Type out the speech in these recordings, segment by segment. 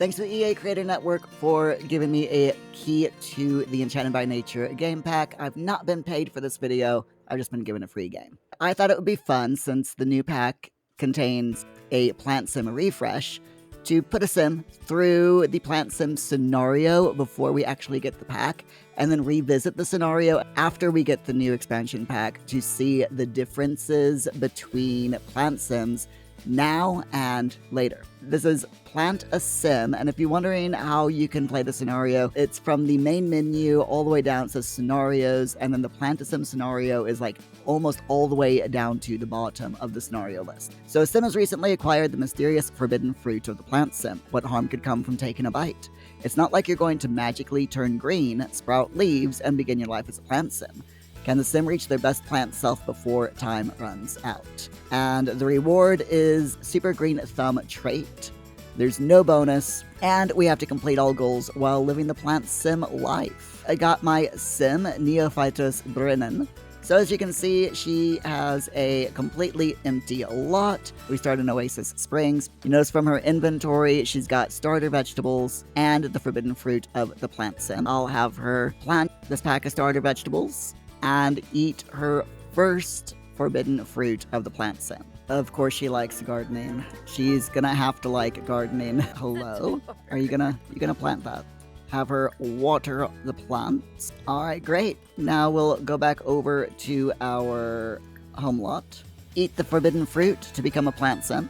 Thanks to the EA Creator Network for giving me a key to the Enchanted by Nature game pack. I've not been paid for this video, I've just been given a free game. I thought it would be fun, since the new pack contains a plant sim refresh, to put a sim through the plant sim scenario before we actually get the pack, and then revisit the scenario after we get the new expansion pack to see the differences between plant sims now and later. This is Plant a Sim, and if you're wondering how you can play the scenario, it's from the main menu all the way down. It says scenarios, and then the Plant a Sim scenario is like almost all the way down to the bottom of the scenario list. So a sim has recently acquired the mysterious forbidden fruit of the plant sim. What harm could come from taking a bite? It's not like you're going to magically turn green, sprout leaves, and begin your life as a plant sim. Can the sim reach their best plant self before time runs out? And the reward is Super Green Thumb trait. There's no bonus, and we have to complete all goals while living the plant sim life. I got my sim, Neophytos Brennan. So as you can see, she has a completely empty lot. We start in Oasis Springs. You notice from her inventory, she's got starter vegetables and the forbidden fruit of the plant sim. I'll have her plant this pack of starter vegetables and eat her first forbidden fruit of the plant sim. Of course she likes gardening. She's gonna have to like gardening. Hello? Are you gonna plant that? Have her water the plants. Alright, great. Now we'll go back over to our home lot. Eat the forbidden fruit to become a plant sim.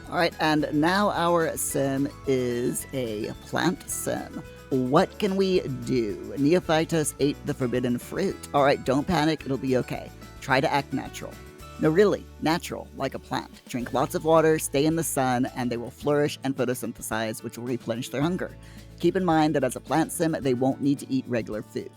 Alright, and now our sim is a plant sim. What can we do? Neophytos ate the forbidden fruit. Alright, don't panic, it'll be okay. Try to act natural. No, really, natural, like a plant. Drink lots of water, stay in the sun, and they will flourish and photosynthesize, which will replenish their hunger. Keep in mind that as a plant sim, they won't need to eat regular food.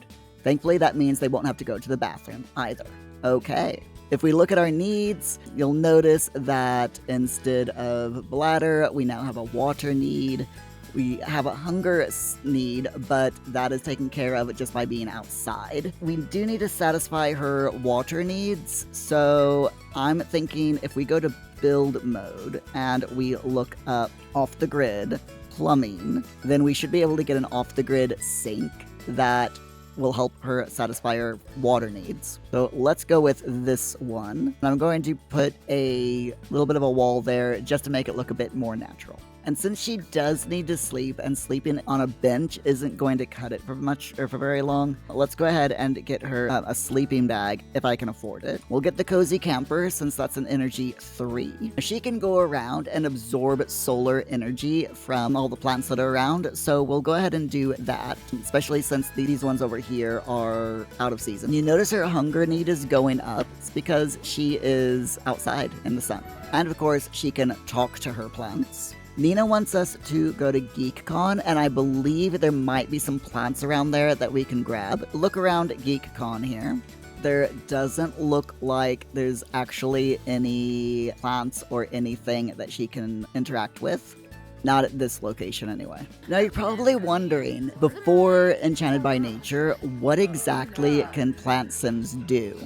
Thankfully, that means they won't have to go to the bathroom either. Okay. If we look at our needs, you'll notice that instead of bladder, we now have a water need. We have a hunger need, but that is taken care of just by being outside. We do need to satisfy her water needs, so I'm thinking if we go to build mode and we look up off the grid plumbing, then we should be able to get an off the grid sink that will help her satisfy her water needs. So let's go with this one. And I'm going to put a little bit of a wall there just to make it look a bit more natural. And since she does need to sleep, and sleeping on a bench isn't going to cut it for much or for very long, let's go ahead and get her a sleeping bag if I can afford it. We'll get the cozy camper since that's an energy 3. She can go around and absorb solar energy from all the plants that are around, so we'll go ahead and do that, especially since these ones over here are out of season. You notice her hunger need is going up. It's because she is outside in the sun. And of course, she can talk to her plants. Nina wants us to go to GeekCon, and I believe there might be some plants around there that we can grab. Look around GeekCon here. There doesn't look like there's actually any plants or anything that she can interact with. Not at this location, anyway. Now, you're probably wondering, before Enchanted by Nature, what exactly can plant sims do?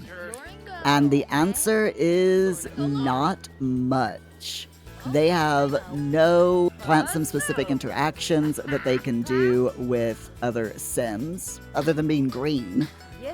And the answer is not much. They have no plant sim specific interactions that they can do with other sims, other than being green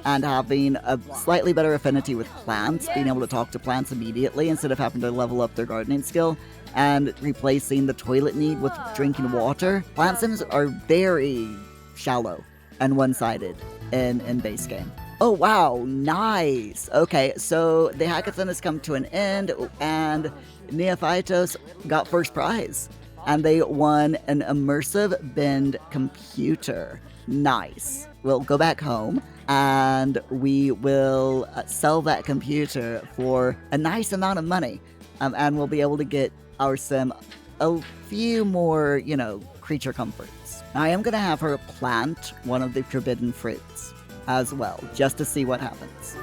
and having a slightly better affinity with plants, being able to talk to plants immediately instead of having to level up their gardening skill, and replacing the toilet need with drinking water. Plant sims are very shallow and one-sided in base game. Oh wow, nice! Okay, so the hackathon has come to an end, and Neophytos got first prize, and they won an immersive bend computer. Nice. We'll go back home, and we will sell that computer for a nice amount of money, and we'll be able to get our sim a few more, creature comforts. I am going to have her plant one of the forbidden fruits as well, just to see what happens.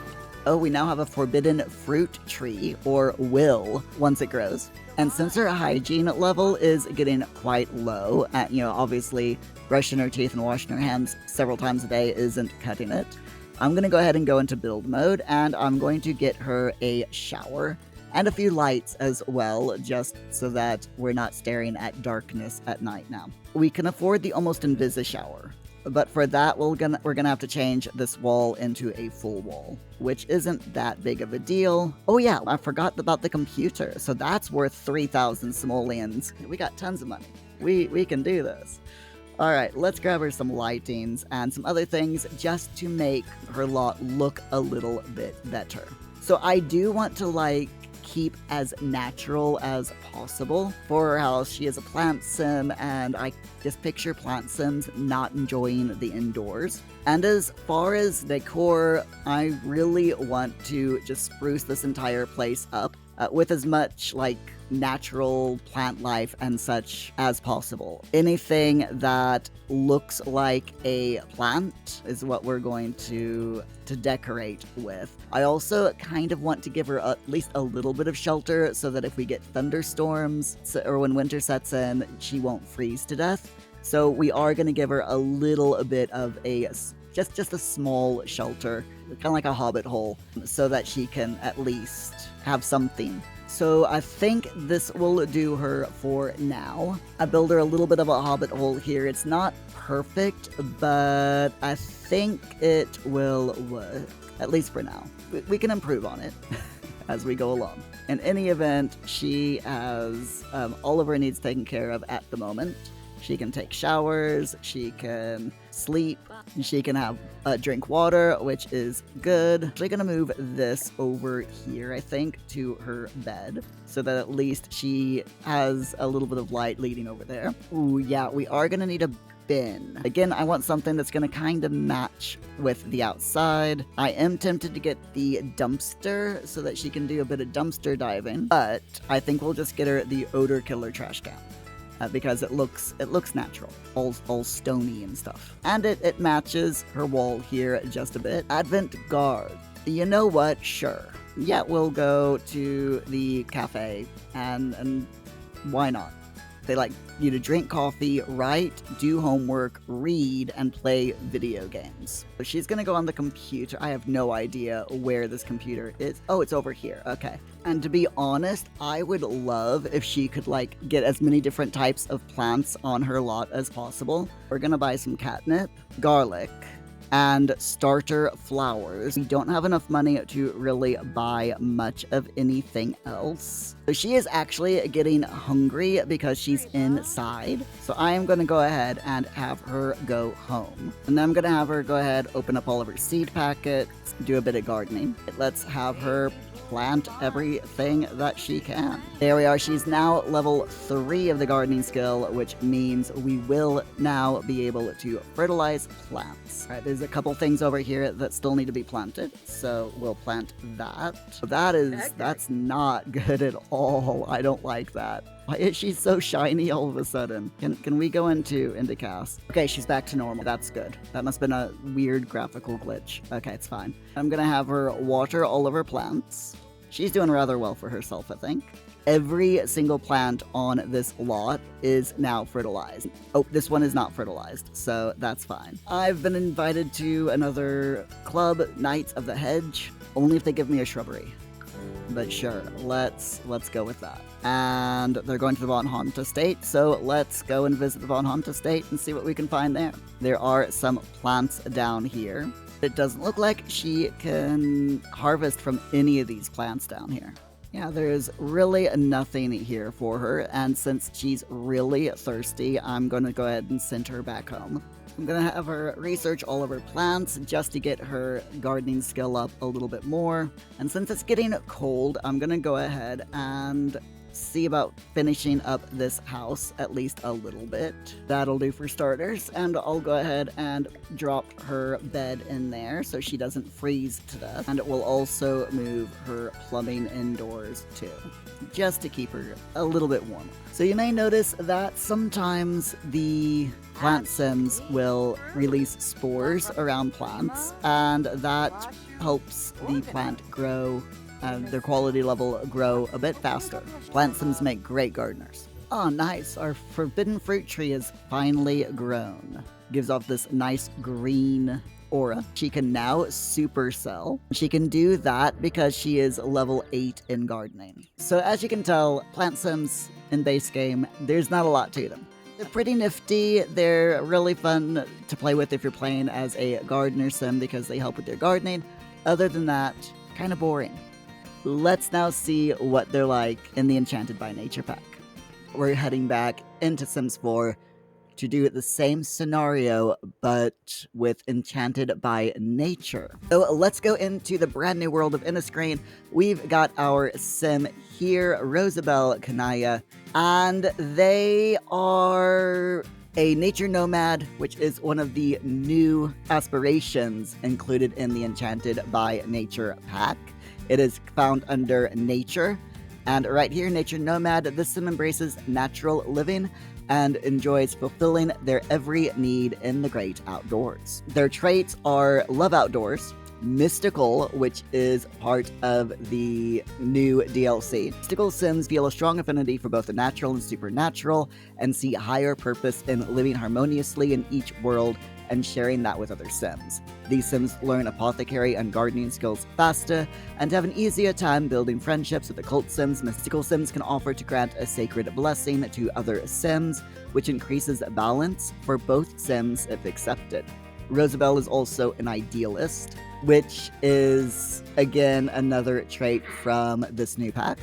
Oh, we now have a forbidden fruit tree, or will, once it grows. And since her hygiene level is getting quite low, obviously brushing her teeth and washing her hands several times a day isn't cutting it, I'm going to go ahead and go into build mode, and I'm going to get her a shower. And a few lights as well, just so that we're not staring at darkness at night now. We can afford the almost invisi shower, but for that we're gonna have to change this wall into a full wall, which isn't that big of a deal. Oh yeah, I forgot about the computer, so that's worth 3,000 simoleons. We got tons of money. We can do this. All right, let's grab her some lightings and some other things just to make her lot look a little bit better. So I do want to like keep as natural as possible for her house. She is a plant sim, and I just picture plant sims not enjoying the indoors. And as far as decor, I really want to just spruce this entire place up with as much like natural plant life and such as possible. Anything that looks like a plant is what we're going to decorate with. I also kind of want to give her at least a little bit of shelter so that if we get thunderstorms or when winter sets in, she won't freeze to death. So we are going to give her a little bit of a just a small shelter, kind of like a hobbit hole, so that she can at least have something. So I think this will do her for now. I build her a little bit of a hobbit hole here. It's not perfect, but I think it will work, at least for now. We can improve on it as we go along. In any event, she has all of her needs taken care of at the moment. She can take showers, she can sleep, she can have drink water, which is good. I'm actually gonna move this over here, I think, to her bed, so that at least she has a little bit of light leading over there. Ooh, yeah, we are gonna need a bin. Again, I want something that's gonna kind of match with the outside. I am tempted to get the dumpster so that she can do a bit of dumpster diving, but I think we'll just get her the odor killer trash can. Because it looks natural, all stony and stuff. And it matches her wall here just a bit. Advent guard. You know what? Sure. Yeah, we'll go to the cafe and why not? They like you to drink coffee, write, do homework, read, and play video games. So she's gonna go on the computer. I have no idea where this computer is. Oh, it's over here. Okay. And to be honest, I would love if she could like get as many different types of plants on her lot as possible. We're gonna buy some catnip, garlic, and starter flowers. We don't have enough money to really buy much of anything else. So she is actually getting hungry because she's inside. So I am going to go ahead and have her go home. And then I'm going to have her go ahead, open up all of her seed packets, do a bit of gardening. Let's have her plant everything that she can. There we are. She's now level 3 of the gardening skill, which means we will now be able to fertilize plants. All right, there's a couple things over here that still need to be planted, so we'll plant that. That's not good at all. I don't like that. Why is she so shiny all of a sudden? Can we go into cast? Okay, she's back to normal. That's good. That must have been a weird graphical glitch. Okay, it's fine. I'm gonna have her water all of her plants. She's doing rather well for herself, I think. Every single plant on this lot is now fertilized. Oh, this one is not fertilized, so that's fine. I've been invited to another club, Knights of the Hedge, only if they give me a shrubbery. But sure, let's go with that. And they're going to the Von Hunt estate, so let's go and visit the Von Hunt estate and see what we can find there. There are some plants down here. It doesn't look like she can harvest from any of these plants down here. Yeah, there's really nothing here for her, and since she's really thirsty, I'm going to go ahead and send her back home. I'm going to have her research all of her plants just to get her gardening skill up a little bit more. And since it's getting cold, I'm going to go ahead and see about finishing up this house at least a little bit. That'll do for starters, and I'll go ahead and drop her bed in there so she doesn't freeze to death. And it will also move her plumbing indoors too, just to keep her a little bit warmer. So you may notice that sometimes the plant sims will release spores around plants, and that helps the plant grow and their quality level grow a bit faster. Plant sims make great gardeners. Oh, nice. Our forbidden fruit tree is finally grown. Gives off this nice green aura. She can now supercell. She can do that because she is level 8 in gardening. So as you can tell, plant sims in base game, there's not a lot to them. They're pretty nifty. They're really fun to play with if you're playing as a gardener sim because they help with your gardening. Other than that, kind of boring. Let's now see what they're like in the Enchanted by Nature pack. We're heading back into Sims 4 to do the same scenario, but with Enchanted by Nature. So let's go into the brand new world of Inniscreen. We've got our sim here, Rosabelle Kanaya, and they are a nature nomad, which is one of the new aspirations included in the Enchanted by Nature pack. It is found under Nature, and right here, Nature Nomad, this sim embraces natural living and enjoys fulfilling their every need in the great outdoors. Their traits are love outdoors, mystical, which is part of the new DLC. Mystical sims feel a strong affinity for both the natural and supernatural and see higher purpose in living harmoniously in each world and sharing that with other sims. These sims learn apothecary and gardening skills faster and have an easier time building friendships with occult sims. Mystical sims can offer to grant a sacred blessing to other sims, which increases balance for both sims if accepted. Rosabelle is also an idealist, which is, again, another trait from this new pack.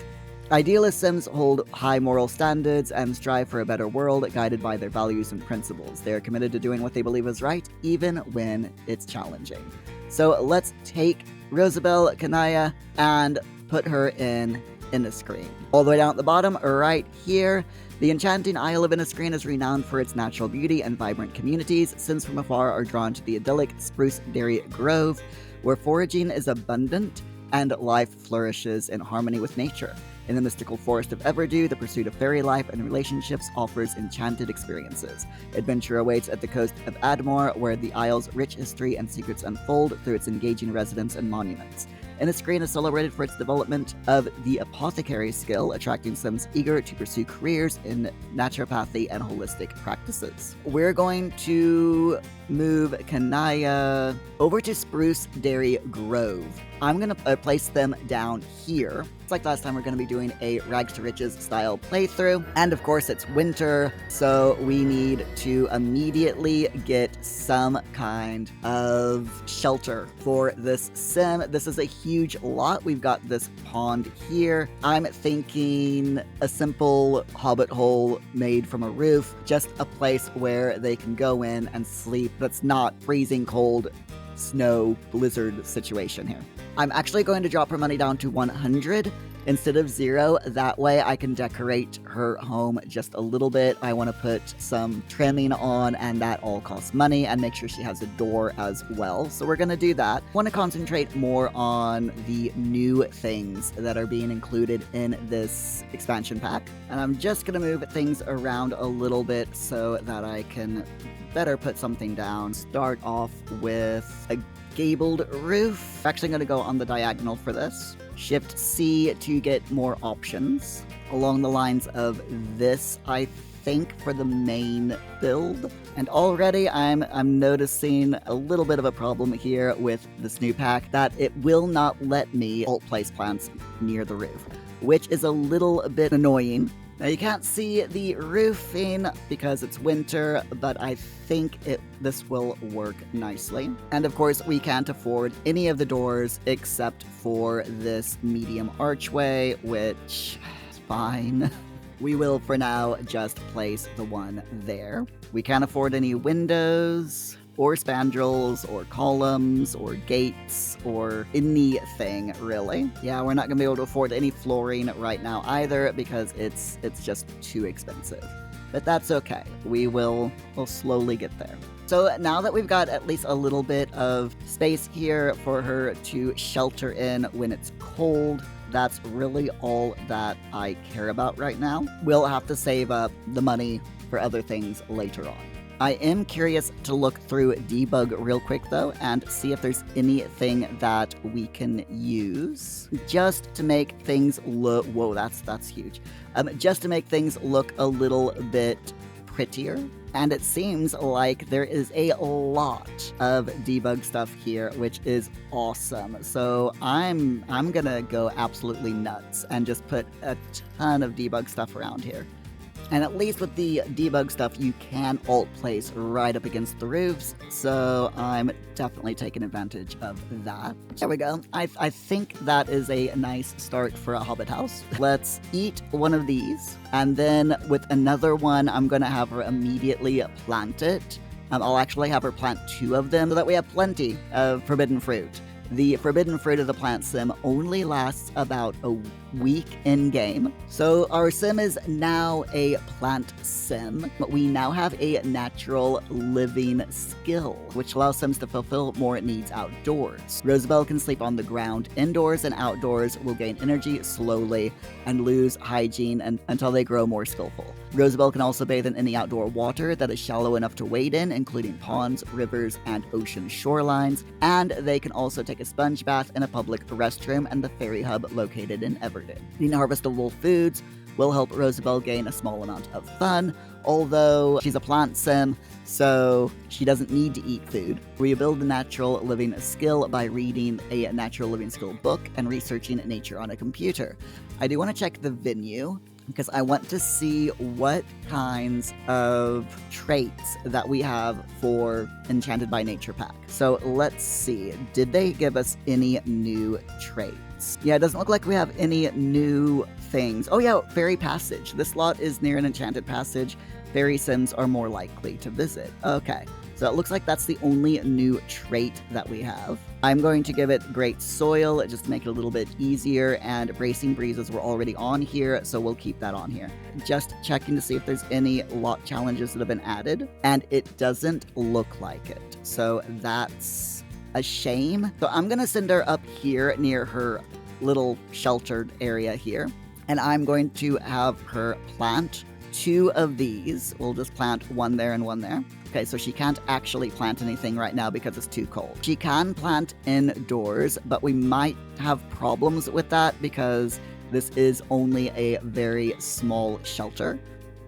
Idealist sims hold high moral standards and strive for a better world, guided by their values and principles. They are committed to doing what they believe is right, even when it's challenging. So let's take Rosabelle Kanaya and put her in Inniscreen. All the way down at the bottom, right here, the enchanting Isle of Inniscreen is renowned for its natural beauty and vibrant communities. Sims from afar are drawn to the idyllic Spruce Dairy Grove, where foraging is abundant and life flourishes in harmony with nature. In the mystical forest of Everdew, the pursuit of fairy life and relationships offers enchanted experiences. Adventure awaits at the coast of Admore, where the Isle's rich history and secrets unfold through its engaging residents and monuments. Inniscreen is celebrated for its development of the apothecary skill, attracting sims eager to pursue careers in naturopathy and holistic practices. We're going to move Kanaya over to Spruce Dairy Grove. I'm going to place them down here. It's like last time, we're going to be doing a Rags to Riches style playthrough. And of course, it's winter, so we need to immediately get some kind of shelter for this sim. This is a huge lot. We've got this pond here. I'm thinking a simple hobbit hole made from a roof, just a place where they can go in and sleep that's not freezing cold snow blizzard situation here. I'm actually going to drop her money down to 100 instead of 0. That way I can decorate her home just a little bit. I want to put some trimming on, and that all costs money, and make sure she has a door as well. So we're going to do that. I want to concentrate more on the new things that are being included in this expansion pack. And I'm just going to move things around a little bit so that I can better put something down. Start off with a gabled roof. Actually going to go on the diagonal for this. Shift C to get more options along the lines of this, I think, for the main build. And already I'm noticing a little bit of a problem here with this new pack, that it will not let me alt place plants near the roof, which is a little bit annoying. Now you can't see the roofing because it's winter, but I think this will work nicely. And of course, we can't afford any of the doors except for this medium archway, which is fine. We will, for now, just place the one there. We can't afford any windows, or spandrels, or columns, or gates, or anything, really. Yeah, we're not going to be able to afford any flooring right now either, because it's just too expensive. But that's okay. We'll slowly get there. So now that we've got at least a little bit of space here for her to shelter in when it's cold, that's really all that I care about right now. We'll have to save up the money for other things later on. I am curious to look through debug real quick though and see if there's anything that we can use just to make things look, whoa, that's huge. Just to make things look a little bit prettier. And it seems like there is a lot of debug stuff here, which is awesome. So I'm gonna go absolutely nuts and just put a ton of debug stuff around here. And at least with the debug stuff, you can alt place right up against the roofs, so I'm definitely taking advantage of that. There we go. I think that is a nice start for a Hobbit house. Let's eat one of these, and then with another one, I'm gonna have her immediately plant it. I'll actually have her plant 2 of them so that we have plenty of forbidden fruit. The forbidden fruit of the plant sim only lasts about a week in-game. So our sim is now a plant sim, but we now have a natural living skill, which allows sims to fulfill more needs outdoors. Rosabelle can sleep on the ground indoors, and outdoors will gain energy slowly and lose hygiene until they grow more skillful. Rosabelle can also bathe in any outdoor water that is shallow enough to wade in, including ponds, rivers, and ocean shorelines, and they can also take a sponge bath in a public restroom and the ferry hub located in Everton. Eating harvestable foods will help Rosabelle gain a small amount of fun, although she's a plant sim, so she doesn't need to eat food. We build a natural living skill by reading a natural living skill book and researching nature on a computer. I do want to check the venue, because I want to see what kinds of traits that we have for Enchanted by Nature pack. So let's see, did they give us any new traits? Yeah, it doesn't look like we have any new things. Oh yeah, Fairy Passage. This lot is near an enchanted passage. Fairy sims are more likely to visit. Okay, so it looks like that's the only new trait that we have. I'm going to give it Great Soil just to make it a little bit easier, and Bracing Breezes were already on here, so we'll keep that on here. Just checking to see if there's any lot challenges that have been added, and it doesn't look like it. So that's a shame. So I'm gonna send her up here near her little sheltered area here, and I'm going to have her plant 2 of these. We'll just plant 1 there and 1 there. Okay, so she can't actually plant anything right now because it's too cold. She can plant indoors, but we might have problems with that because this is only a very small shelter,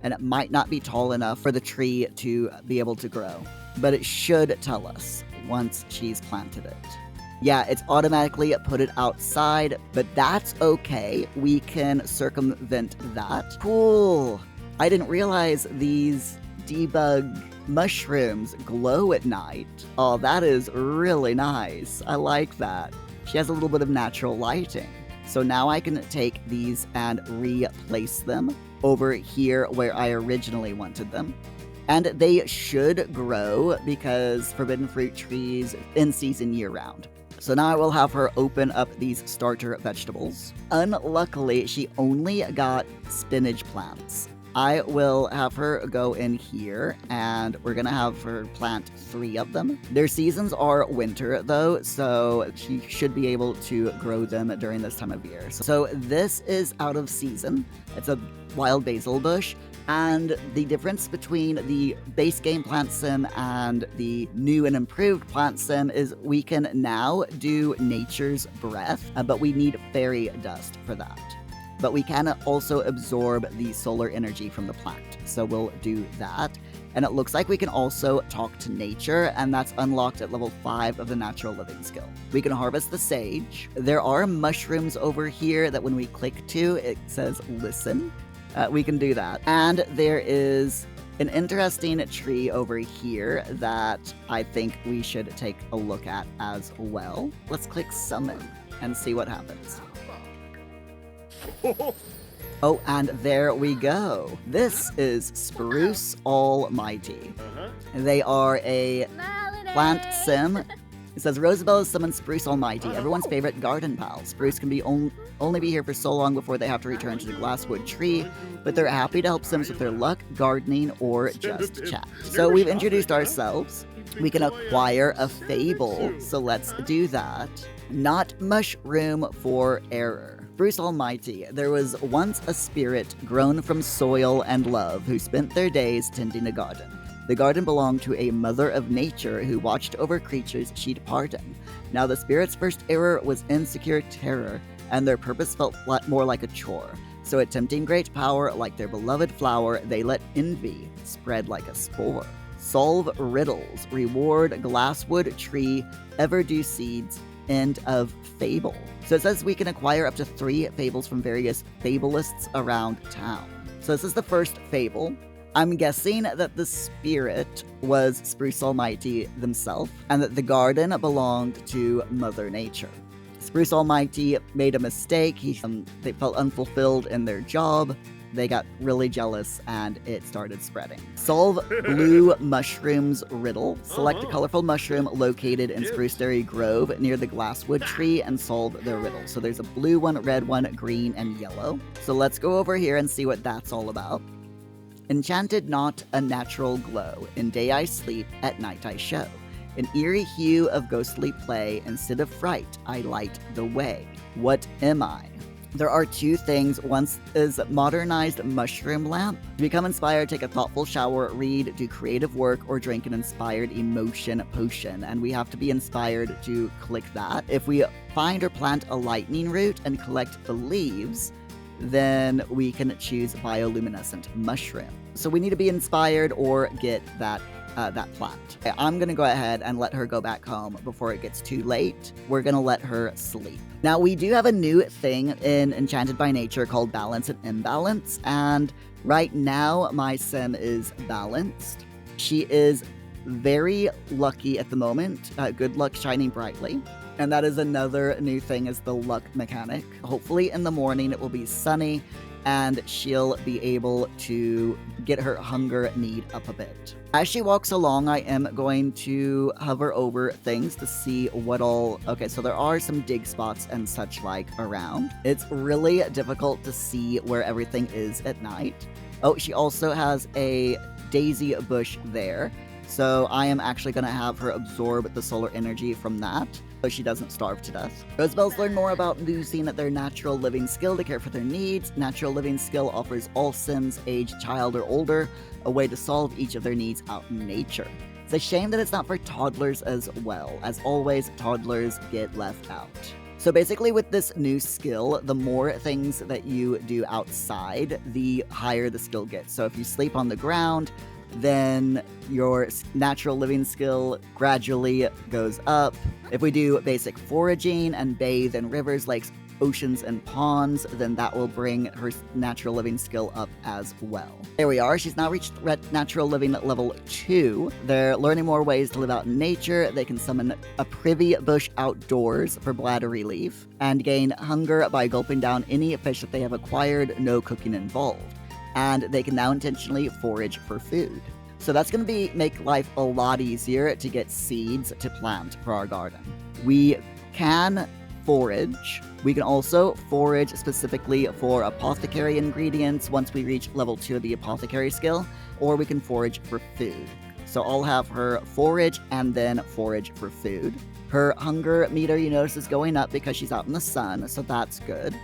and it might not be tall enough for the tree to be able to grow. But it should tell us once she's planted it. Yeah, it's automatically put it outside, but that's okay. We can circumvent that. Cool. I didn't realize these debug mushrooms glow at night. Oh, that is really nice. I like that. She has a little bit of natural lighting. So now I can take these and replace them over here where I originally wanted them. And they should grow because forbidden fruit trees in season year-round. So now I will have her open up these starter vegetables. Unluckily, she only got spinach plants. I will have her go in here, and we're gonna have her plant 3 of them. Their seasons are winter, though, so she should be able to grow them during this time of year. So this is out of season. It's a wild basil bush, and the difference between the base game plant sim and the new and improved plant sim is we can now do nature's breath, but we need fairy dust for that. But we can also absorb the solar energy from the plant, so we'll do that. And it looks like we can also talk to nature, and that's unlocked at level 5 of the natural living skill. We can harvest the sage. There are mushrooms over here that when we click to, it says listen. We can do that. And there is an interesting tree over here that I think we should take a look at as well. Let's click summon and see what happens. Oh, and there we go. This is Spruce Almighty. They are a plant sim. It says, Rosabelle has summoned Spruce Almighty, everyone's favorite garden pal. Spruce can be only be here for so long before they have to return to the glasswood tree, but they're happy to help sims with their luck, gardening, or just chat. So we've introduced ourselves. We can acquire a fable, so let's do that. Not mushroom for error. Spruce Almighty, there was once a spirit grown from soil and love who spent their days tending a garden. The garden belonged to a mother of nature who watched over creatures she'd pardon. Now the spirit's first error was insecure terror, and their purpose felt more like a chore. So attempting great power like their beloved flower, they let envy spread like a spore. Solve riddles, reward glasswood tree, ever do seeds, end of fable. So it says we can acquire up to 3 fables from various fablists around town. So this is the first fable. I'm guessing that the spirit was Spruce Almighty themselves, and that the garden belonged to Mother Nature. Spruce Almighty made a mistake. They felt unfulfilled in their job. They got really jealous and it started spreading. Solve blue mushrooms riddle. Select a colorful mushroom located in Spruceberry Grove near the glasswood tree and solve the riddle. So there's a blue one, red one, green, and yellow. So let's go over here and see what that's all about. Enchanted, not a natural glow. In day I sleep, at night I show. An eerie hue of ghostly play. Instead of fright, I light the way. What am I? There are 2 things. One is modernized mushroom lamp. To become inspired, take a thoughtful shower, read, do creative work, or drink an inspired emotion potion. And we have to be inspired to click that. If we find or plant a lightning root and collect the leaves, then we can choose bioluminescent mushroom. So we need to be inspired or get that plant. Okay, I'm gonna go ahead and let her go back home before it gets too late. We're gonna let her sleep. Now we do have a new thing in Enchanted by Nature called Balance and Imbalance, and right now my sim is balanced. She is very lucky at the moment. Good luck shining brightly. And that is another new thing, is the luck mechanic. Hopefully in the morning it will be sunny and she'll be able to get her hunger need up a bit. As she walks along, I am going to hover over things to see what all... Okay, so there are some dig spots and such like around. It's really difficult to see where everything is at night. Oh, she also has a daisy bush there. So I am actually going to have her absorb the solar energy from that, so she doesn't starve to death. Rosebells learn more about losing their natural living skill to care for their needs. Natural living skill offers all Sims, age child or older, a way to solve each of their needs out in nature. It's a shame that it's not for toddlers as well. As always, toddlers get left out. So basically with this new skill, the more things that you do outside, the higher the skill gets. So if you sleep on the ground, then your natural living skill gradually goes up. If we do basic foraging and bathe in rivers, lakes, oceans, and ponds, then that will bring her natural living skill up as well. There we are. She's now reached natural living level 2. They're learning more ways to live out in nature. They can summon a privy bush outdoors for bladder relief and gain hunger by gulping down any fish that they have acquired, no cooking involved. And they can now intentionally forage for food. So that's going to make life a lot easier to get seeds to plant for our garden. We can forage. We can also forage specifically for apothecary ingredients once we reach level 2 of the apothecary skill, or we can forage for food. So I'll have her forage and then forage for food. Her hunger meter, you notice, is going up because she's out in the sun, so that's good.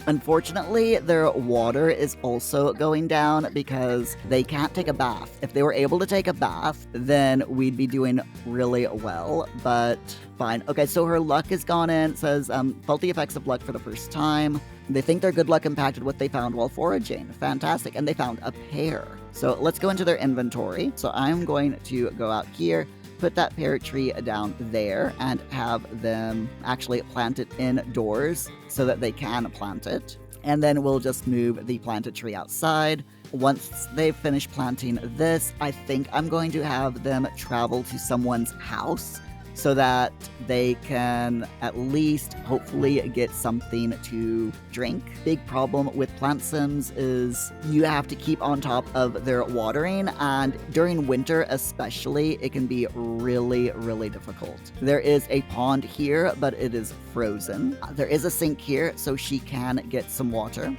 Unfortunately, their water is also going down because they can't take a bath. If they were able to take a bath, then we'd be doing really well, but fine. Okay, so her luck has gone in. It says, felt the effects of luck for the first time. They think their good luck impacted what they found while foraging. Fantastic. And they found a pear. So let's go into their inventory. So I'm going to go out here, put that pear tree down there, and have them actually plant it indoors so that they can plant it. And then we'll just move the planted tree outside. Once they've finished planting this, I think I'm going to have them travel to someone's house so that they can at least hopefully get something to drink. Big problem with plant sims is you have to keep on top of their watering, and during winter especially, it can be really, really difficult. There is a pond here, but it is frozen. There is a sink here, so she can get some water,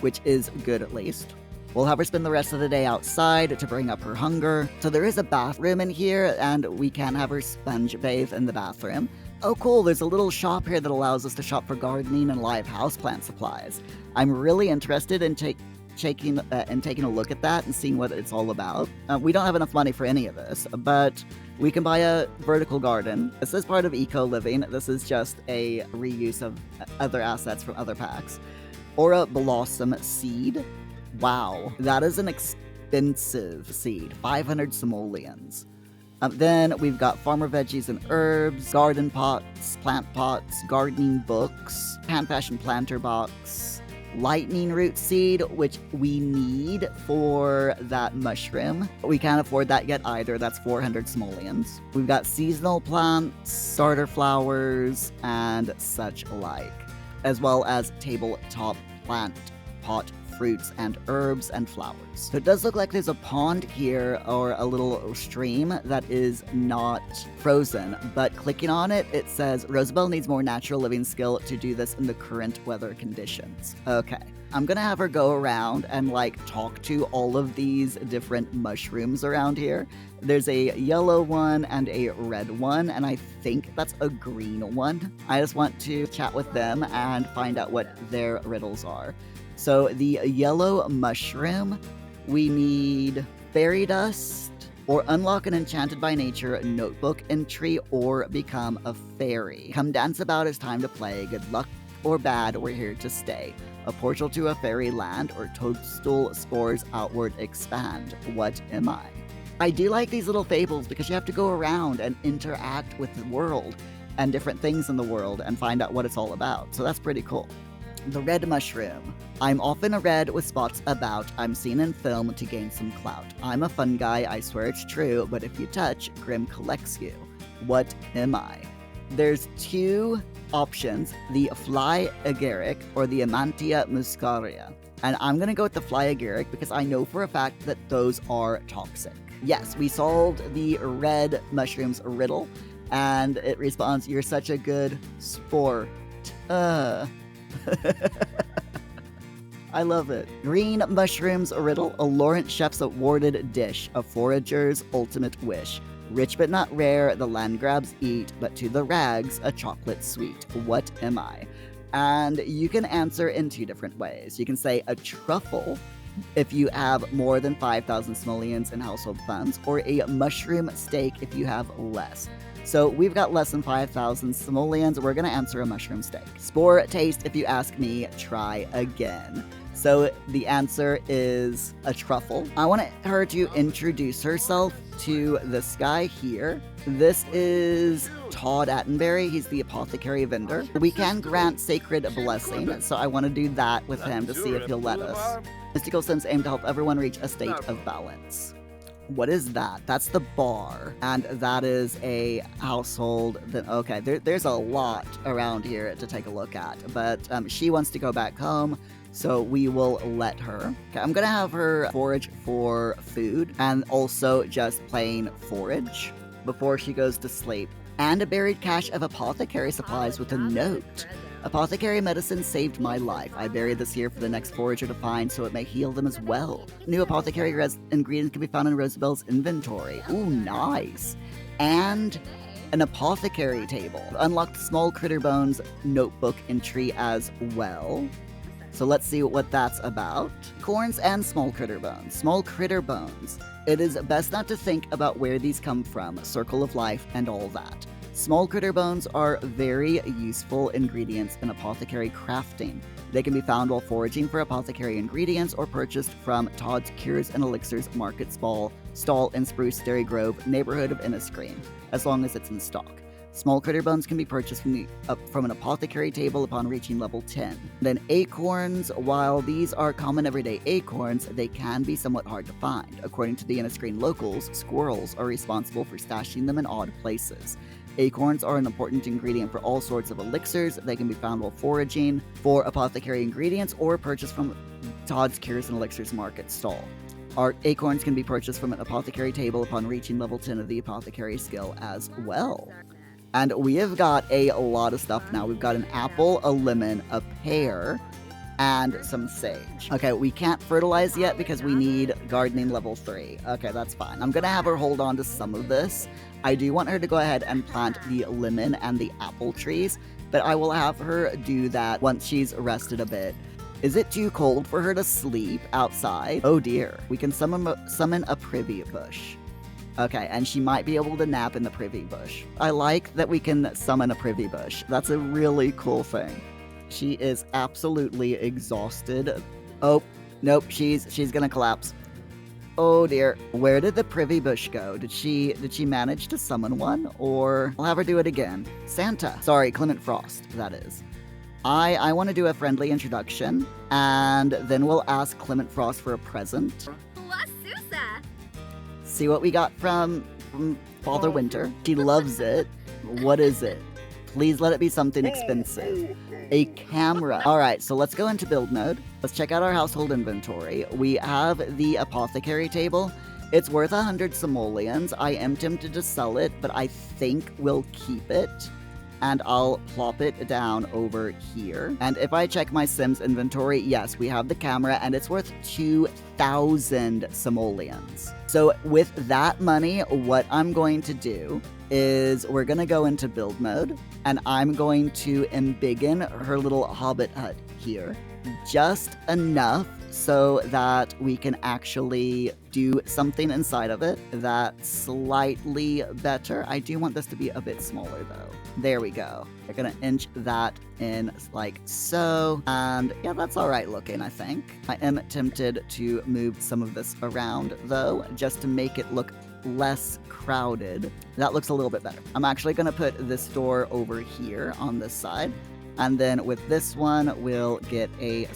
which is good at least. We'll have her spend the rest of the day outside to bring up her hunger. So there is a bathroom in here, and we can have her sponge bathe in the bathroom. Oh cool, there's a little shop here that allows us to shop for gardening and live houseplant supplies. I'm really interested in taking a look at that and seeing what it's all about. We don't have enough money for any of this, but we can buy a vertical garden. This is part of eco living. This is just a reuse of other assets from other packs. Aura Blossom Seed. Wow, that is an expensive seed. 500 simoleons. Then we've got farmer veggies and herbs, garden pots, plant pots, gardening books, hand fashion planter box, lightning root seed, which we need for that mushroom. We can't afford that yet either. That's 400 simoleons. We've got seasonal plants, starter flowers, and such like, as well as tabletop plant pot fruits and herbs and flowers. So it does look like there's a pond here or a little stream that is not frozen, but clicking on it, it says Rosabelle needs more natural living skill to do this in the current weather conditions. Okay. I'm gonna have her go around and like talk to all of these different mushrooms around here. There's a yellow one and a red one, and I think that's a green one. I just want to chat with them and find out what their riddles are. So the yellow mushroom, we need fairy dust, or unlock an Enchanted by Nature notebook entry, or become a fairy. Come dance about, it's time to play. Good luck or bad, we're here to stay. A portal to a fairy land, or toadstool spores outward expand. What am I? I do like these little fables because you have to go around and interact with the world and different things in the world and find out what it's all about. So that's pretty cool. The red mushroom. I'm often a red with spots about. I'm seen in film to gain some clout. I'm a fun guy, I swear it's true, but if you touch, Grim collects you. What am I? There's two options, the fly agaric or the Amantia muscaria. And I'm gonna go with the fly agaric because I know for a fact that those are toxic. Yes, we solved the red mushroom's riddle, and it responds, you're such a good sport. I love it. Green mushrooms riddle, a Laurent chef's awarded dish, a forager's ultimate wish. Rich but not rare, the land grabs eat, but to the rags, a chocolate sweet. What am I? And you can answer in two different ways. You can say a truffle if you have more than 5,000 simoleons in household funds, or a mushroom steak if you have less. So we've got less than 5,000 simoleons. We're gonna answer a mushroom steak. Spore taste if you ask me, try again. So the answer is a truffle. I want her to introduce herself to this guy here. This is Todd Attenberry. He's the apothecary vendor. We can grant sacred blessing, so I want to do that with him to see if he'll let us. Mystical Sims aim to help everyone reach a state of balance. What is that? That's the bar, and that is a household. Okay, there's a lot around here to take a look at, but she wants to go back home, so we will let her. Okay, I'm gonna have her forage for food, and also just plain forage before she goes to sleep. And a buried cache of apothecary supplies with a note. Apothecary medicine saved my life. I buried this here for the next forager to find so it may heal them as well. New apothecary ingredients can be found in Rosabelle's inventory. Ooh, nice. And an apothecary table. Unlocked small critter bones notebook entry as well. So let's see what that's about. Corns and small critter bones. Small critter bones. It is best not to think about where these come from, circle of life, and all that. Small critter bones are very useful ingredients in apothecary crafting. They can be found while foraging for apothecary ingredients or purchased from Todd's Cures and Elixirs market stall in Spruce Dairy Grove, neighborhood of Inniscreen, as long as it's in stock. Small critter bones can be purchased from an apothecary table upon reaching level 10. Then acorns, while these are common everyday acorns, they can be somewhat hard to find. According to the Inniscreen locals, squirrels are responsible for stashing them in odd places. Acorns are an important ingredient for all sorts of elixirs. They can be found while foraging for apothecary ingredients or purchased from Todd's Cures and Elixirs market stall. Our acorns can be purchased from an apothecary table upon reaching level 10 of the apothecary skill as well. And we have got a lot of stuff now. We've got an apple, a lemon, a pear, and some sage. Okay, we can't fertilize yet because we need gardening level 3. Okay, that's fine. I'm gonna have her hold on to some of this. I do want her to go ahead and plant the lemon and the apple trees, but I will have her do that once she's rested a bit. Is it too cold for her to sleep outside? Oh dear. We can summon a privy bush. Okay, and she might be able to nap in the privy bush. I like that we can summon a privy bush. That's a really cool thing. She is absolutely exhausted. Oh, nope, she's gonna collapse. Oh dear. Where did the privy bush go? Did she manage to summon one? Or I'll have her do it again. Santa. Sorry, Clement Frost, that is. I want to do a friendly introduction, and then we'll ask Clement Frost for a present. La Susa! See what we got from Father Winter. She loves it. What is it? Please let it be something expensive. A camera. Alright, so let's go into build mode. Let's check out our household inventory. We have the apothecary table. It's worth 100 simoleons. I am tempted to sell it, but I think we'll keep it. And I'll plop it down over here. And if I check my Sims inventory, yes, we have the camera, and it's worth 2,000 simoleons. So with that money, what I'm going to do is we're gonna go into build mode, and I'm going to embiggen her little hobbit hut here. Just enough so that we can actually do something inside of it that's slightly better. I do want this to be a bit smaller though. There we go. We're gonna inch that in like so. And yeah, that's all right looking, I think. I am tempted to move some of this around though, just to make it look less crowded. That looks a little bit better. I'm actually gonna put this door over here on this side. And then with this one, we'll get a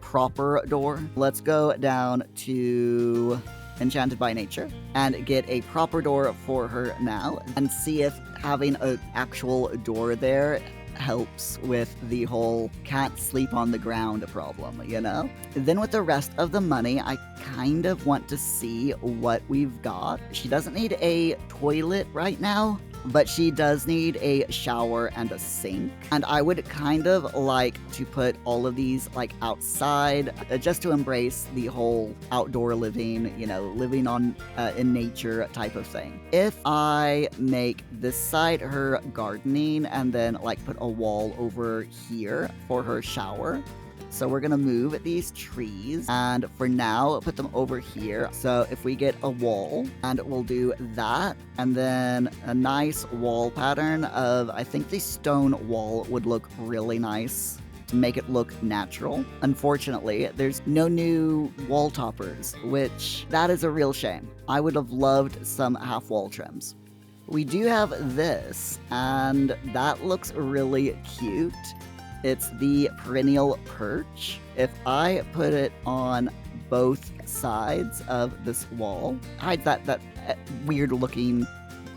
proper door. Let's go down to Enchanted by Nature and get a proper door for her now and see if having an actual door there helps with the whole can't sleep on the ground problem, you know? Then with the rest of the money, I kind of want to see what we've got. She doesn't need a toilet right now, but she does need a shower and a sink. And I would kind of like to put all of these like outside, just to embrace the whole outdoor living, you know, living on in nature type of thing. If I make this side her gardening and then like put a wall over here for her shower. So we're gonna move these trees, and for now, put them over here. So if we get a wall, and we'll do that, and then a nice wall pattern of, I think the stone wall would look really nice to make it look natural. Unfortunately, there's no new wall toppers, which that is a real shame. I would have loved some half wall trims. We do have this, and that looks really cute. It's the perennial perch. If I put it on both sides of this wall, hides that weird looking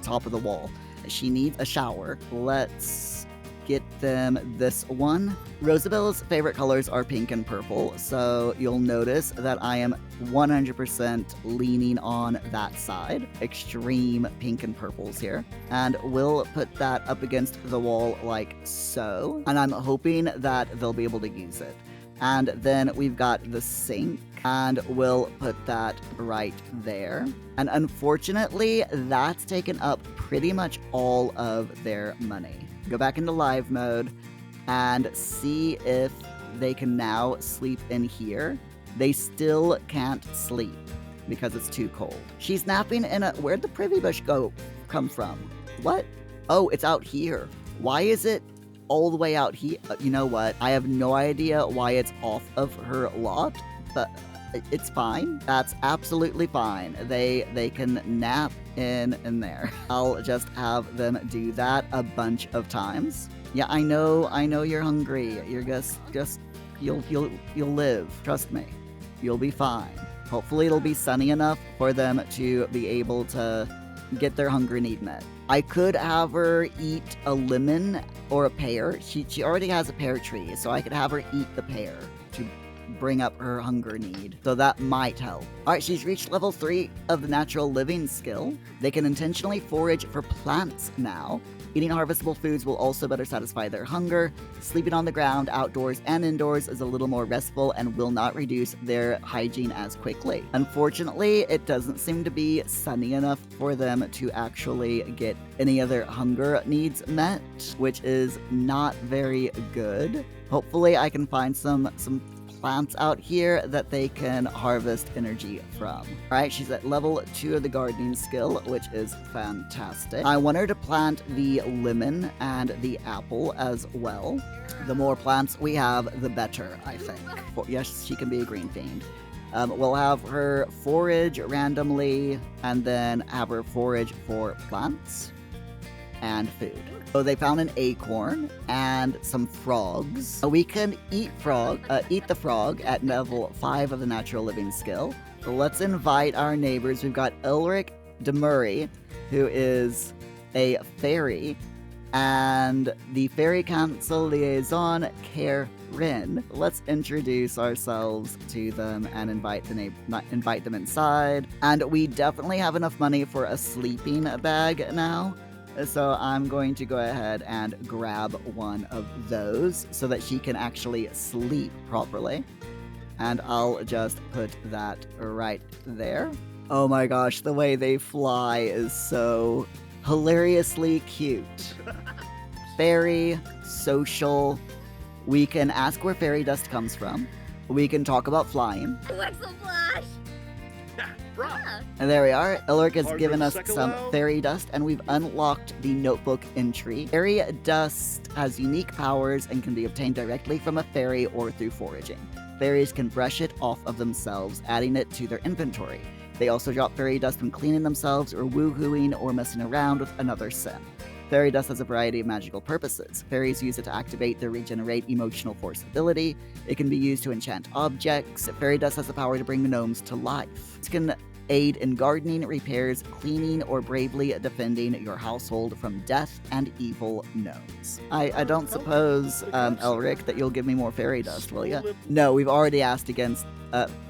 top of the wall. She needs a shower. Let's get them this one. Rosabella's favorite colors are pink and purple, so you'll notice that I am 100% leaning on that side. Extreme pink and purples here. And we'll put that up against the wall like so. And I'm hoping that they'll be able to use it. And then we've got the sink, and we'll put that right there. And unfortunately, that's taken up pretty much all of their money. Go back into live mode and see if they can now sleep in here. They still can't sleep because it's too cold. She's napping in a... Where'd the privy bush come from? What? Oh, it's out here. Why is it all the way out here? You know what? I have no idea why it's off of her lot, but it's fine. That's absolutely fine. They can nap in there. I'll just have them do that a bunch of times. Yeah, I know you're hungry. You're just you'll live. Trust me. You'll be fine. Hopefully it'll be sunny enough for them to be able to get their hunger need met. I could have her eat a lemon or a pear. She already has a pear tree, so I could have her eat the pear to bring up her hunger need. So that might help. Alright, she's reached level 3 of the natural living skill. They can intentionally forage for plants now. Eating harvestable foods will also better satisfy their hunger. Sleeping on the ground, outdoors and indoors is a little more restful and will not reduce their hygiene as quickly. Unfortunately, it doesn't seem to be sunny enough for them to actually get any of their hunger needs met, which is not very good. Hopefully I can find some plants out here that they can harvest energy from. All right, she's at level 2 of the gardening skill, which is fantastic. I want her to plant the lemon and the apple as well. The more plants we have, the better, I think. Yes, she can be a green fiend. We'll have her forage randomly, and then have her forage for plants and food. So they found an acorn and some frogs. We can eat the frog at level 5 of the natural living skill. So let's invite our neighbors. We've got Ulrich de Murray, who is a fairy, and the Fairy Council liaison, Karen. Let's introduce ourselves to them and invite them inside. And we definitely have enough money for a sleeping bag now. So I'm going to go ahead and grab one of those so that she can actually sleep properly. And I'll just put that right there. Oh my gosh, the way they fly is so hilariously cute. Fairy, social. We can ask where fairy dust comes from. We can talk about flying. Wexel Flash! And there we are. Ulrich has given us some fairy dust, and we've unlocked the notebook entry. Fairy dust has unique powers and can be obtained directly from a fairy or through foraging. Fairies can brush it off of themselves, adding it to their inventory. They also drop fairy dust when cleaning themselves or woohooing or messing around with another sim. Fairy dust has a variety of magical purposes. Fairies use it to activate their regenerate emotional force ability. It can be used to enchant objects. Fairy dust has the power to bring gnomes to life. It can aid in gardening, repairs, cleaning, or bravely defending your household from death and evil gnomes. I don't suppose, Elric, that you'll give me more fairy dust, will you? No, we've already asked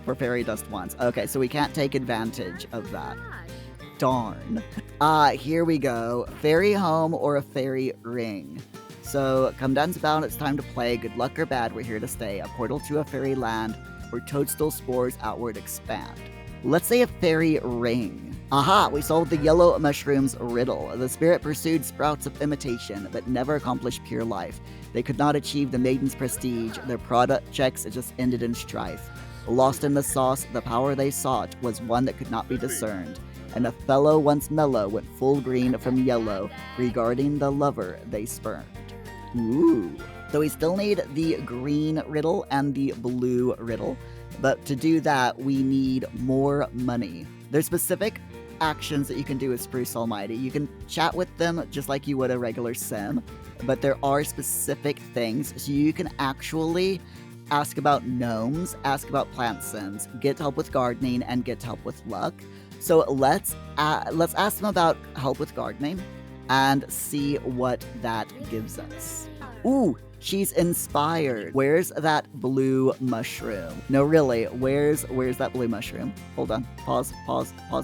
for fairy dust once. Okay, so we can't take advantage of that. Darn. Here we go. Fairy home or a fairy ring. So, come down to bound, it's time to play. Good luck or bad, we're here to stay. A portal to a fairy land where toadstool spores outward expand. Let's say a fairy ring. Aha, we solved the yellow mushroom's riddle. The spirit pursued sprouts of imitation, but never accomplished pure life. They could not achieve the maiden's prestige. Their product checks just ended in strife. Lost in the sauce, the power they sought was one that could not be discerned. And a fellow once mellow went full green from yellow, regarding the lover they spurned. Ooh. So we still need the green riddle and the blue riddle. But to do that, we need more money. There's specific actions that you can do with Spruce Almighty. You can chat with them just like you would a regular sim, but there are specific things. So you can actually ask about gnomes, ask about plant sims, get help with gardening, and get help with luck. So let's ask them about help with gardening and see what that gives us. Ooh! She's inspired. Where's that blue mushroom? No, really, where's that blue mushroom? Hold on. Pause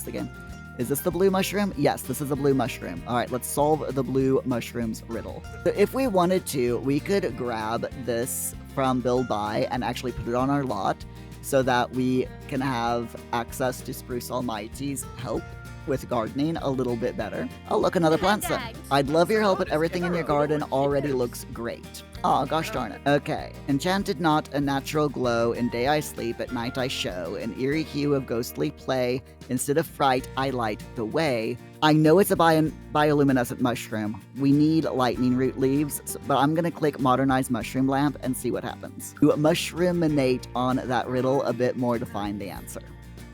the game. Is this the blue mushroom? Yes, this is the blue mushroom. All right, let's solve the blue mushroom's riddle. So if we wanted to, we could grab this from Build By and actually put it on our lot so that we can have access to Spruce Almighty's help with gardening a little bit better. Oh, look, another plant sim. I'd love your help, but everything in your garden already looks great. Oh, gosh darn it. Okay. Enchanted not a natural glow, in day I sleep, at night I show, an eerie hue of ghostly play, instead of fright I light the way. I know it's a bioluminescent mushroom. We need lightning root leaves, but I'm gonna click modernize mushroom lamp and see what happens. To mushroom-minate on that riddle a bit more to find the answer.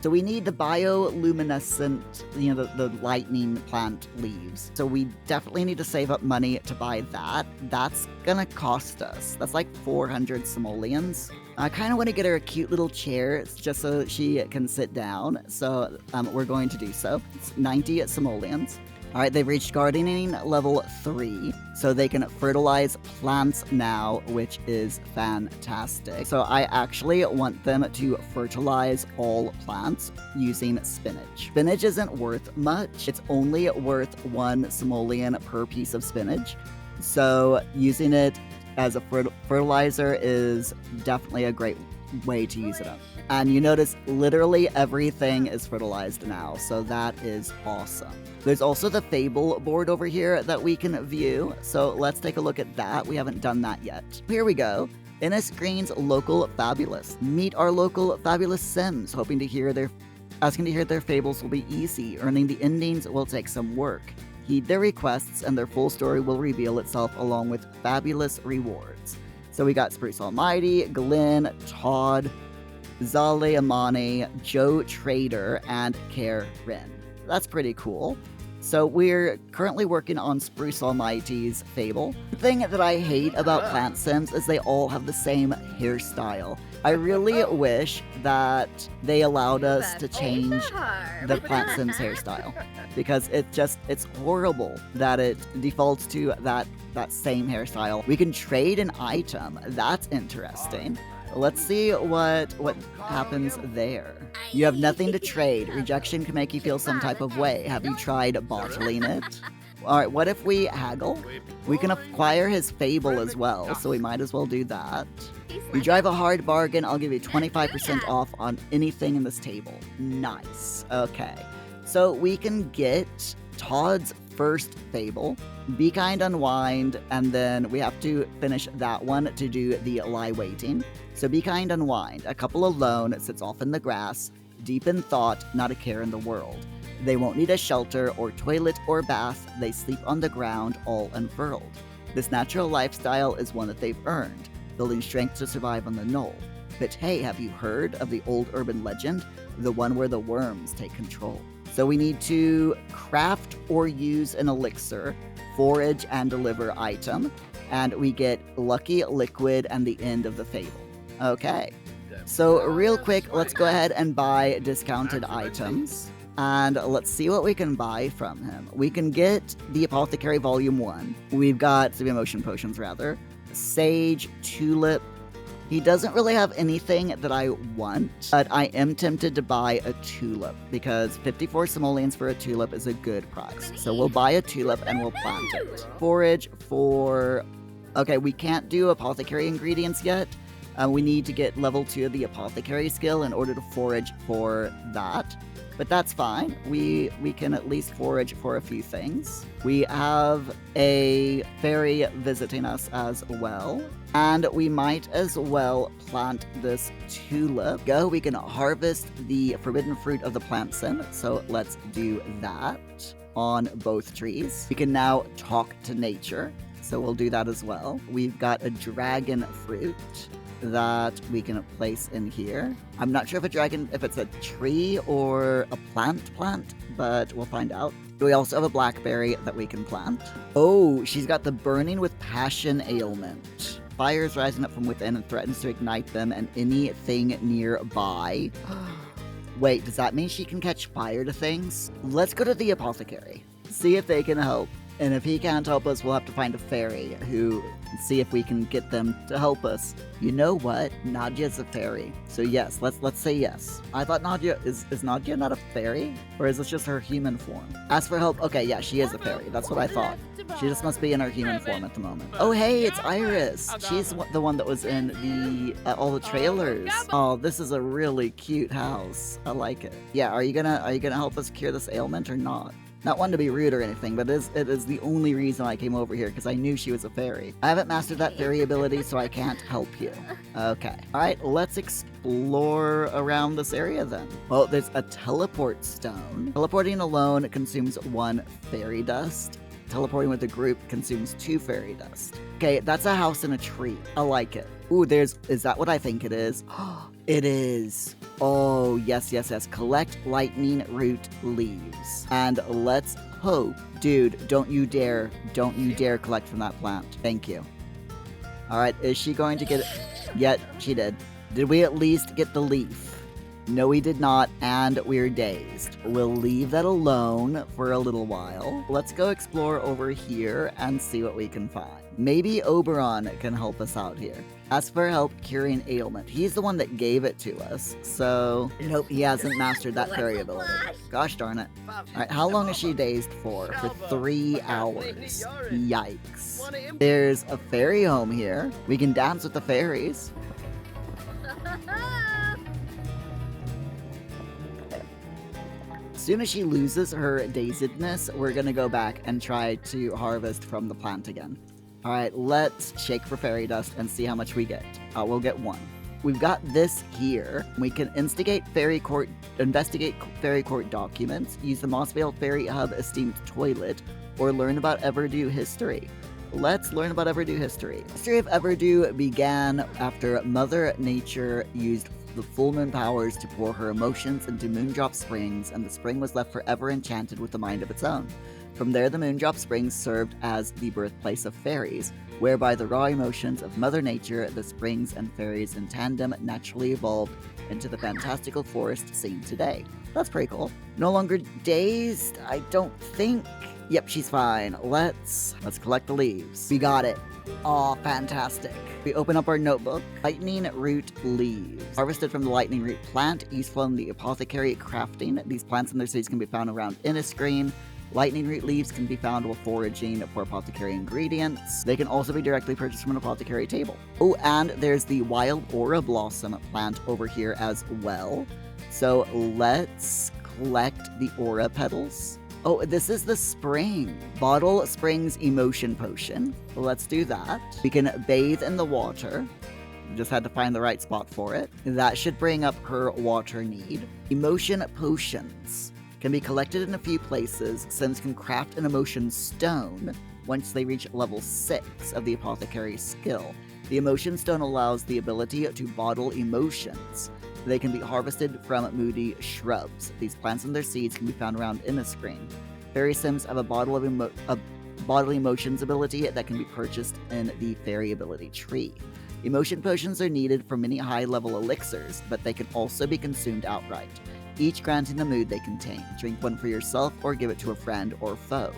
So we need the bioluminescent, the lightning plant leaves. So we definitely need to save up money to buy that. That's gonna cost us. That's like 400 simoleons. I kind of want to get her a cute little chair just so she can sit down. So we're going to do so. It's 90 simoleons. All right, they've reached gardening level 3, so they can fertilize plants now, which is fantastic. So I actually want them to fertilize all plants using spinach. Spinach isn't worth much. It's only worth 1 simoleon per piece of spinach. So using it as a fertilizer is definitely a great way to use it up. And you notice literally everything is fertilized now, so that is awesome. There's also the Fable board over here that we can view, so let's take a look at that. We haven't done that yet. Here we go. Innis Green's local fabulous. Meet our local fabulous Sims, asking to hear their fables will be easy. Earning the endings will take some work. Heed their requests, and their full story will reveal itself along with fabulous rewards. So we got Spruce Almighty, Glenn, Todd, Zale Amani, Joe Trader, and Karen. That's pretty cool. So we're currently working on Spruce Almighty's fable. The thing that I hate about plant sims is they all have the same hairstyle. I really wish that they allowed us to change the plant sim's hairstyle, because it's horrible that it defaults to that same hairstyle. We can trade an item. That's interesting. Let's see what happens there. You have nothing to trade. Rejection can make you feel some type of way. Have you tried bottling it? Alright, what if we haggle? We can acquire his fable as well, so we might as well do that. You drive a hard bargain, I'll give you 25% off on anything in this table. Nice. Okay. So we can get Todd's first fable, Be Kind Unwind, and then we have to finish that one to do the lie waiting. So Be Kind Unwind, a couple alone, sits off in the grass, deep in thought, not a care in the world. They won't need a shelter or toilet or bath, they sleep on the ground all unfurled. This natural lifestyle is one that they've earned, building strength to survive on the knoll. But hey, have you heard of the old urban legend? The one where the worms take control. So we need to craft or use an elixir, forage and deliver item, and we get lucky liquid and the end of the fable. Okay, so real quick, let's go ahead and buy discounted items, and let's see what we can buy from him. We can get the Apothecary Volume 1. We've got some emotion potions, rather. Sage, Tulip. He doesn't really have anything that I want, but I am tempted to buy a tulip, because 54 simoleons for a tulip is a good price. So we'll buy a tulip and we'll plant it. Forage for... Okay, we can't do apothecary ingredients yet. We need to get level 2 of the apothecary skill in order to forage for that. But that's fine. We can at least forage for a few things. We have a fairy visiting us as well. And we might as well plant this tulip. We can harvest the forbidden fruit of the plant sim. So let's do that on both trees. We can now talk to nature. So we'll do that as well. We've got a dragon fruit that we can place in here. I'm not sure if it's a tree or a plant, but we'll find out. We also have a blackberry that we can plant. Oh, she's got the burning with passion ailment. Fire is rising up from within and threatens to ignite them and anything nearby. Wait, does that mean she can catch fire to things? Let's go to the apothecary. See if they can help. And if he can't help us, we'll have to find a fairy who see if we can get them to help us. You know what? Nadia's a fairy. So yes, let's say yes. I thought Nadia is Nadia not a fairy? Or is this just her human form? Ask for help. Okay, yeah, she is a fairy. That's what I thought. She just must be in her human form at the moment. Oh hey, it's Iris. She's the one that was in the all the trailers. Oh, this is a really cute house. I like it. Yeah, are you gonna help us cure this ailment or not? Not one to be rude or anything, but it is the only reason I came over here, because I knew she was a fairy. I haven't mastered that fairy ability, so I can't help you. Okay. Alright, let's explore around this area then. Well, there's a teleport stone. Teleporting alone consumes 1 fairy dust. Teleporting with a group consumes 2 fairy dust. Okay, that's a house in a tree. I like it. Ooh, is that what I think it is? It is. Oh, yes. Collect lightning root leaves. And let's hope. Dude, don't you dare collect from that plant. Thank you. Alright, is she going to get it? Yet, she did. Did we at least get the leaf? No, we did not, and we're dazed. We'll leave that alone for a little while. Let's go explore over here and see what we can find. Maybe Oberon can help us out here. Ask for help curing ailment. He's the one that gave it to us, so nope, he hasn't mastered that fairy ability. Gosh darn it. Alright, how long is she dazed for? For 3 hours. Yikes. There's a fairy home here. We can dance with the fairies. As soon as she loses her dazedness, we're gonna go back and try to harvest from the plant again. Alright, let's shake for fairy dust and see how much we get. We'll get 1. We've got this here. We can investigate fairy court documents, use the Mossvale Fairy Hub esteemed toilet, or learn about Everdew history. Let's learn about Everdew history. The history of Everdew began after Mother Nature used the full moon powers to pour her emotions into Moondrop Springs, and the spring was left forever enchanted with a mind of its own. From there, the Moondrop Springs served as the birthplace of fairies, whereby the raw emotions of Mother Nature, the springs, and fairies in tandem naturally evolved into the fantastical forest seen today. That's pretty cool. No longer dazed, I don't think. Yep, she's fine. Let's collect the leaves. We got it. Aw, fantastic. We open up our notebook. Lightning root leaves. Harvested from the lightning root plant, useful in the apothecary crafting. These plants and their seeds can be found around Innisgreen. Lightning root leaves can be found while foraging for apothecary ingredients. They can also be directly purchased from an apothecary table. Oh, and there's the wild aura blossom plant over here as well. So let's collect the aura petals. Oh, this is the spring. Bottle Springs Emotion Potion. Let's do that. We can bathe in the water. Just had to find the right spot for it. That should bring up her water need. Emotion Potions can be collected in a few places. Sims can craft an emotion stone once they reach level 6 of the apothecary skill. The emotion stone allows the ability to bottle emotions. They can be harvested from moody shrubs. These plants and their seeds can be found around Innisgreen. Fairy Sims have a bottle emotions ability that can be purchased in the fairy ability tree. Emotion potions are needed for many high-level elixirs, but they can also be consumed outright, each granting the mood they contain. Drink one for yourself or give it to a friend or foe.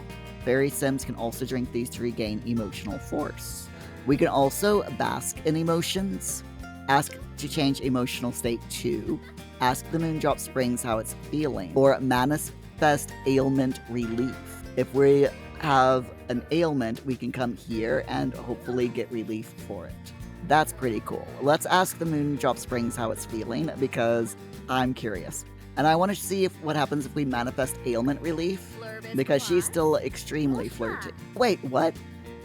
Fairy Sims can also drink these to regain emotional force. We can also bask in emotions. Ask to change emotional state to. Ask the Moondrop Springs how it's feeling. Or manifest ailment relief. If we have an ailment, we can come here and hopefully get relief for it. That's pretty cool. Let's ask the Moondrop Springs how it's feeling because I'm curious. And I want to see what happens if we manifest ailment relief because she's still extremely flirty. Wait, what?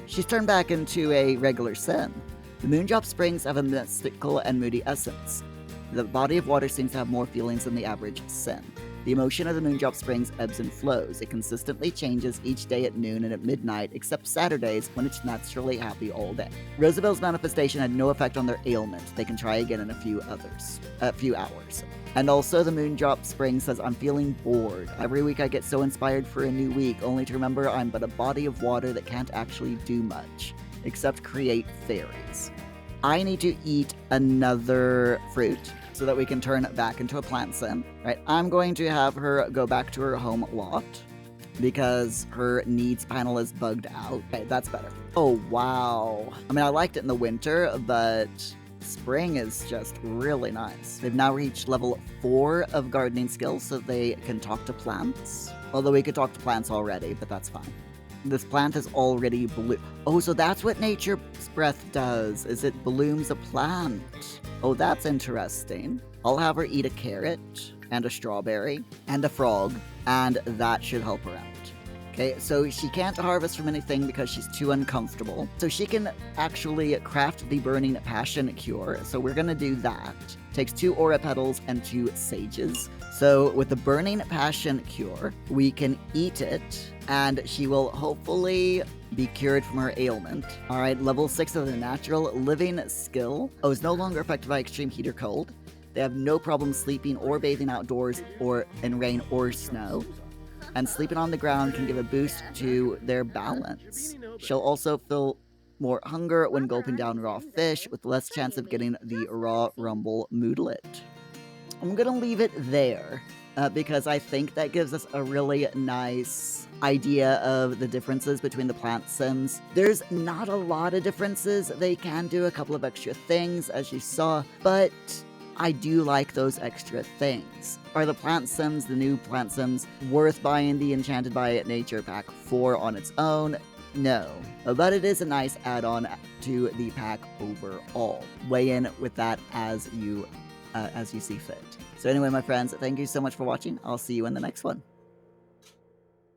She's turned back into a regular Sim. The Moondrop Springs have a mystical and moody essence. The body of water seems to have more feelings than the average Sim. The emotion of the Moondrop Springs ebbs and flows. It consistently changes each day at noon and at midnight, except Saturdays when it's naturally happy all day. Rosabelle's manifestation had no effect on their ailment. They can try again in a few hours. And also the Moondrop Spring says, I'm feeling bored. Every week I get so inspired for a new week, only to remember I'm but a body of water that can't actually do much, except create fairies. I need to eat another fruit so that we can turn it back into a plant sim, right? I'm going to have her go back to her home lot because her needs panel is bugged out. Okay, that's better. Oh, wow. I mean, I liked it in the winter, but spring is just really nice. They've now reached level 4 of gardening skills, so they can talk to plants. Although we could talk to plants already, but that's fine. This plant is already blue. Oh, so that's what nature's breath does, is it blooms a plant. Oh, that's interesting. I'll have her eat a carrot and a strawberry and a frog, and that should help her out. Okay, so she can't harvest from anything because she's too uncomfortable. So she can actually craft the Burning Passion Cure. So we're gonna do that. Takes 2 aura petals and 2 sages. So with the Burning Passion Cure, we can eat it, and she will hopefully be cured from her ailment. Alright, level 6 of the natural living skill. Oh, is no longer affected by extreme heat or cold. They have no problem sleeping or bathing outdoors or in rain or snow. And sleeping on the ground can give a boost to their balance. She'll also feel more hunger when gulping down raw fish, with less chance of getting the raw rumble moodlet. I'm gonna leave it there, because I think that gives us a really nice idea of the differences between the plant sims. There's not a lot of differences. They can do a couple of extra things, as you saw, but I do like those extra things. Are the plant sims, the new plant sims, worth buying the Enchanted by Nature pack 4 on its own? No, but it is a nice add-on to the pack overall. Weigh in with that as you see fit. So anyway, my friends, thank you so much for watching. I'll see you in the next one.